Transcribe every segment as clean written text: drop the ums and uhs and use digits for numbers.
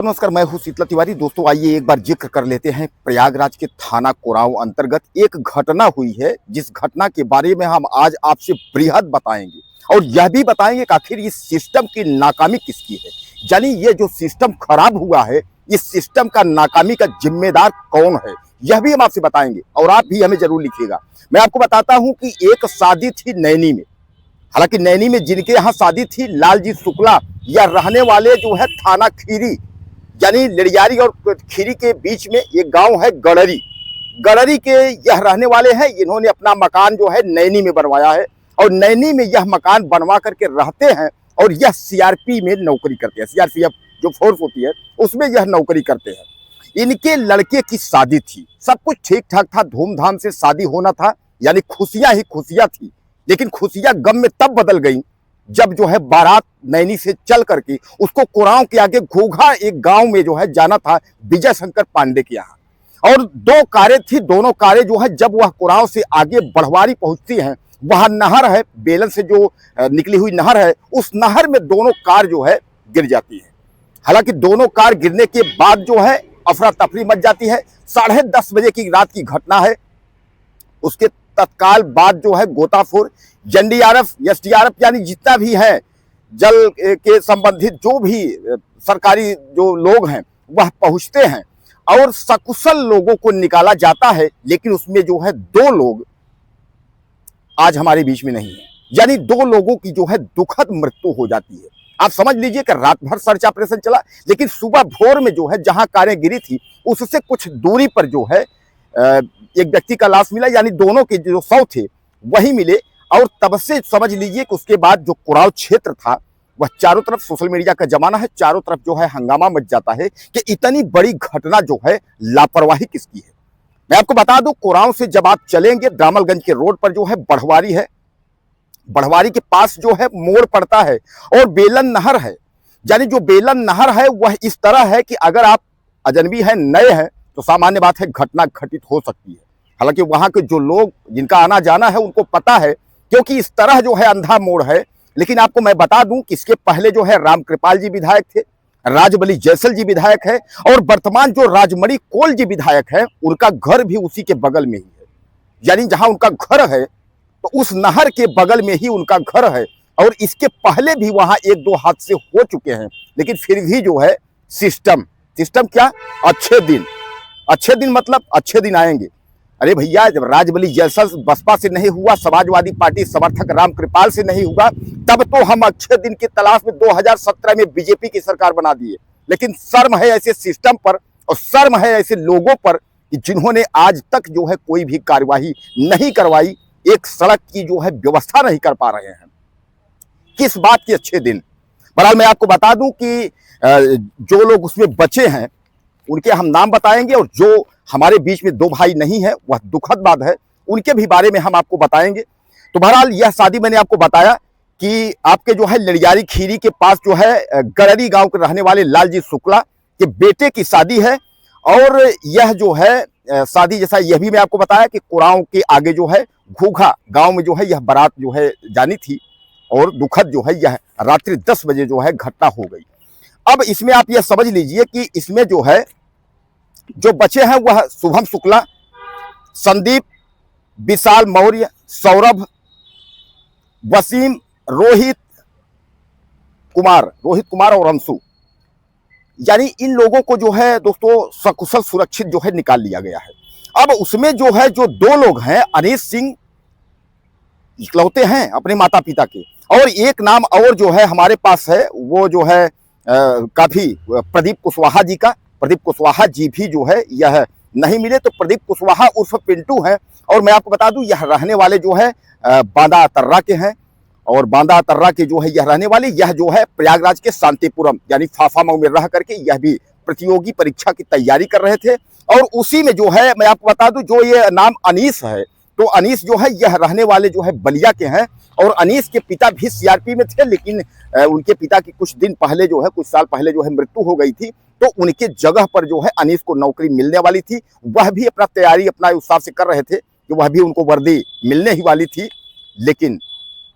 नमस्कार, मैं हूं शीतला तिवारी। दोस्तों, आइए एक बार जिक्र कर लेते हैं। प्रयागराज के थाना कोरांव अंतर्गत एक घटना हुई है, जिस घटना के बारे में हम आज आपसे बृहद बताएंगे और यह भी बताएंगे कि आखिर इस सिस्टम की नाकामी किसकी है। यानी ये जो सिस्टम खराब हुआ है, इस सिस्टम का नाकामी का जिम्मेदार कौन है, यह भी हम आपसे बताएंगे और आप भी हमें जरूर लिखिएगा। मैं आपको बताता हूं कि एक शादी थी नैनी में। हालांकि नैनी में जिनके यहाँ शादी थी, लालजी शुक्ला, या रहने वाले जो है थाना खीरी, यानी लिडियारी और खीरी के बीच में एक गांव है गड़री। गड़री के यह रहने वाले हैं। इन्होंने अपना मकान जो है नैनी में बनवाया है और नैनी में यह मकान बनवा करके रहते हैं और यह सीआरपी में नौकरी करते हैं। सीआरपीएफ जो फोर्स होती है उसमें यह नौकरी करते हैं। इनके लड़के की शादी थी, सब कुछ ठीक ठाक था, धूमधाम से शादी होना था, यानी खुशियां ही खुशियां थी। लेकिन खुशियां गम में तब बदल गई जब जो है बारात नैनी से चल करके उसको कोरांव के आगे घोघा एक गांव में जो है जाना था, विजय शंकर पांडे के यहाँ। और दो कारें थी, दोनों कारें जो है जब वह कोरांव से आगे बढ़वारी पहुंचती हैं, वहां नहर है, बेलन से जो निकली हुई नहर है, उस नहर में दोनों कार जो है गिर जाती है। हालांकि दोनों कार गिरने के बाद जो है अफरा तफरी मच जाती है। 10:30 बजे की रात की घटना है। उसके तत्काल बाद जो है गोताखोर, एनडीआरएफ, एसडीआरएफ, यानी जितना भी है जल के संबंधित जो भी सरकारी जो लोग हैं वह पहुंचते हैं और सकुशल लोगों को निकाला जाता है। लेकिन उसमें जो है 2 लोग आज हमारे बीच में नहीं है, यानी 2 लोगों की जो है दुखद मृत्यु हो जाती है। आप समझ लीजिए कि रात भर सर्च ऑपरेशन चला, लेकिन सुबह भोर में जो है जहां कारें गिरी थी उससे कुछ दूरी पर जो है एक व्यक्ति का लाश मिला, यानी दोनों के जो शव थे वही मिले। और तब से समझ लीजिए कि उसके बाद जो कोरांव क्षेत्र था वह चारों तरफ, सोशल मीडिया का जमाना है, चारों तरफ जो है हंगामा मच जाता है कि इतनी बड़ी घटना जो है लापरवाही किसकी है। मैं आपको बता दूं, कोरांव से जब आप चलेंगे दामलगंज के रोड पर जो है बढ़वारी है, बढ़वारी के पास जो है मोड़ पड़ता है और बेलन नहर है। यानी जो बेलन नहर है वह इस तरह है कि अगर आप अजनबी हैं, नए हैं, तो सामान्य बात है घटना घटित हो सकती है। हालांकि वहां के जो लोग जिनका आना जाना है उनको पता है, क्योंकि इस तरह जो है अंधा मोड़ है। लेकिन आपको मैं बता दूं कि इसके पहले जो है रामकृपाल जी विधायक थे, राजबली जैसल जी विधायक है और वर्तमान जो राजमणि कोल जी विधायक है, उनका घर भी उसी के बगल में ही है। यानी जहां उनका घर है तो उस नहर के बगल में ही उनका घर है। और इसके पहले भी वहां 1-2 हादसे हो चुके हैं। लेकिन फिर भी जो है सिस्टम क्या, अच्छे दिन मतलब अच्छे दिन आएंगे। अरे भैया, जब राजबली जैसल बसपा से नहीं हुआ, समाजवादी पार्टी समर्थक रामकृपाल से नहीं हुआ, तब तो हम अच्छे दिन की तलाश में 2017 में बीजेपी की सरकार बना दिए। लेकिन शर्म है ऐसे सिस्टम पर और शर्म है ऐसे लोगों पर कि जिन्होंने आज तक जो है कोई भी कार्यवाही नहीं करवाई, एक सड़क की जो है व्यवस्था नहीं कर पा रहे हैं। किस बात के अच्छे दिन। बहरहाल मैं आपको बता दूं कि जो लोग उसमें बचे हैं उनके हम नाम बताएंगे और जो हमारे बीच में 2 भाई नहीं है, वह दुखद बात है, उनके भी बारे में हम आपको बताएंगे। तो बहरहाल यह शादी मैंने आपको बताया कि आपके जो है लिडियारी खीरी के पास जो है गड़री गांव के रहने वाले लालजी शुक्ला के बेटे की शादी है। और यह जो है शादी, जैसा यह भी मैं आपको बताया कि कोरांव के आगे जो है घोघा गांव में जो है यह बारात जो है जानी थी और दुखद जो है यह रात्रि 10 बजे जो है घटना हो गई। अब इसमें आप यह समझ लीजिए कि इसमें जो है जो बचे हैं वह शुभम शुक्ला, संदीप, विशाल मौर्य, सौरभ, वसीम, रोहित कुमार और अंशु। यानी इन लोगों को जो है दोस्तों सकुशल सुरक्षित जो है निकाल लिया गया है। अब उसमें जो है जो 2 लोग हैं, अनीश सिंह इकलौते हैं अपने माता पिता के, और एक नाम और जो है हमारे पास है, वो जो है काफी प्रदीप कुशवाहा जी भी जो है यह नहीं मिले। तो प्रदीप कुशवाहा उर्फ पिंटू है और मैं आपको बता दूं यह रहने वाले जो है बांदा तर्रा के हैं और बांदा तर्रा के जो है यह रहने वाले, यह जो है प्रयागराज के शांतिपुरम यानी फाफामऊ में रह करके यह भी प्रतियोगी परीक्षा की तैयारी कर रहे थे। और उसी में जो है मैं आपको बता दूं जो ये नाम अनीस है, तो अनीस जो है यह रहने वाले जो है बलिया के हैं और अनीस के पिता भी सीआरपी में थे। लेकिन उनके पिता की कुछ साल पहले जो है मृत्यु हो गई थी, तो उनके जगह पर जो है अनीस को नौकरी मिलने वाली थी। वह भी अपना तैयारी अपना उस हिसाब से कर रहे थे कि वह भी उनको वर्दी मिलने ही वाली थी। लेकिन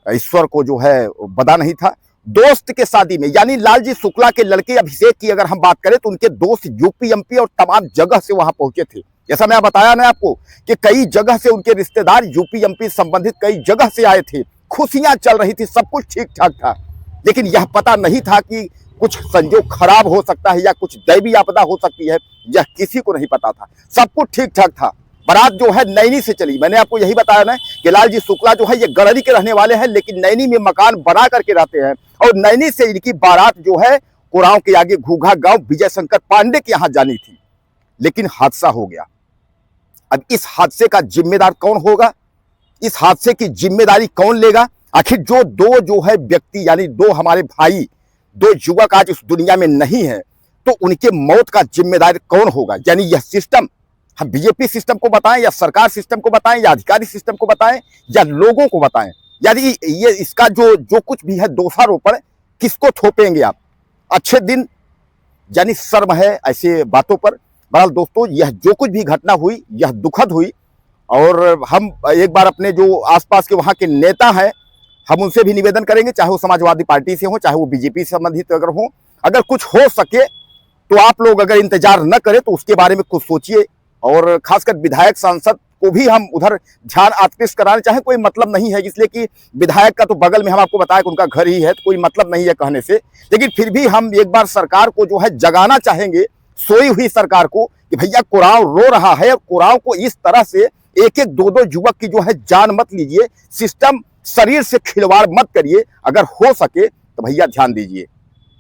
ईश्वर को जो है बदा नहीं था दोस्त के शादी में, यानी लालजी शुक्ला के लड़के अभिषेक की अगर हम बात करें तो उनके दोस्त यूपी एमपी और तमाम जगह से वहां पहुंचे थे। जैसा मैं बताया ना आपको कि कई जगह से उनके रिश्तेदार यूपी एमपी संबंधित कई जगह से आए थे, खुशियां चल रही थी, सब कुछ ठीक ठाक था। लेकिन यह पता नहीं था कि कुछ संजोग खराब हो सकता है या कुछ दैवी आपदा हो सकती है, यह किसी को नहीं पता था। सब कुछ ठीक ठाक था। बारात जो है नैनी से चली। मैंने आपको यही बताया ना कि लालजी शुक्ला जो है ये गड़री के रहने वाले हैं, लेकिन नैनी में मकान बना करके रहते हैं और नैनी से इनकी बारात जो है कुराव के आगे घूघा गांव विजय शंकर पांडे के यहां जानी थी। लेकिन हादसा हो गया। अब इस हादसे का जिम्मेदार कौन होगा, इस हादसे की जिम्मेदारी कौन लेगा? आखिर जो है व्यक्ति, यानी दो हमारे भाई, दो युवक आज इस दुनिया में नहीं है, तो उनके मौत का जिम्मेदार कौन होगा? यानी यह सिस्टम, हम बीजेपी सिस्टम को बताएं या सरकार सिस्टम को बताएं या अधिकारी सिस्टम को बताएं या लोगों को बताएं, यानी ये इसका जो कुछ भी है दोषारोपण किसको थोपेंगे आप? अच्छे दिन, यानी शर्म है ऐसे बातों पर। बहरहाल दोस्तों, यह जो कुछ भी घटना हुई यह दुखद हुई और हम एक बार अपने जो आसपास के वहां के नेता हैं हम उनसे भी निवेदन करेंगे, चाहे वो समाजवादी पार्टी से हो, चाहे वो बीजेपी से संबंधित अगर हो, अगर कुछ हो सके तो आप लोग अगर इंतजार न करें तो उसके बारे में कुछ सोचिए। और खासकर विधायक सांसद को भी हम उधर ध्यान आकृष्ट कराने चाहे, कोई मतलब नहीं है, इसलिए कि विधायक का तो बगल में हम आपको बताया कि उनका घर ही है, तो कोई मतलब नहीं है कहने से। लेकिन फिर भी हम एक बार सरकार को जो है जगाना चाहेंगे, सोई हुई सरकार को, कि भैया कुराव रो रहा है, कुराव को इस तरह से एक एक दो दो युवक की जो है जान मत लीजिए, सिस्टम शरीर से खिलवाड़ मत करिए, अगर हो सके तो भैया ध्यान दीजिए।